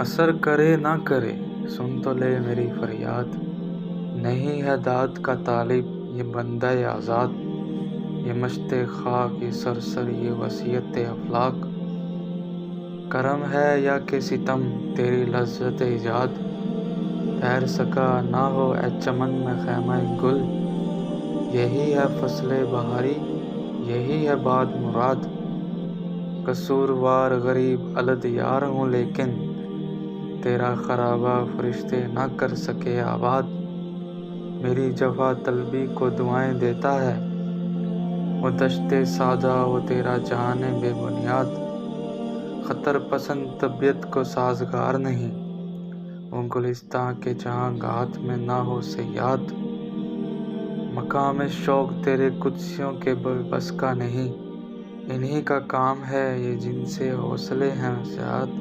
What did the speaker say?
اثر کرے نہ کرے سن تو لے میری فریاد، نہیں ہے داد کا طالب یہ بندہ آزاد، یہ مشت خاک یہ سرسر یہ وصیت افلاک، کرم ہے یا کہ ستم تیری لذت ایجاد، ٹھہر سکا نہ ہو اے چمن میں خیمہ گل، یہی ہے فصل بہاری یہی ہے باد مراد، قصوروار غریب الد یار ہوں لیکن تیرا خرابہ فرشتے نہ کر سکے آباد، میری جفا طلبی کو دعائیں دیتا ہے وہ دشت سادہ وہ تیرا جہان بے بنیاد، خطر پسند طبیعت کو سازگار نہیں وہ گلستاں کے جہاں گات میں نہ ہو صیاد، مقام شوق تیرے قدسیوں کے بس کا نہیں، انہی کا کام ہے یہ جن سے حوصلے ہیں زیاد،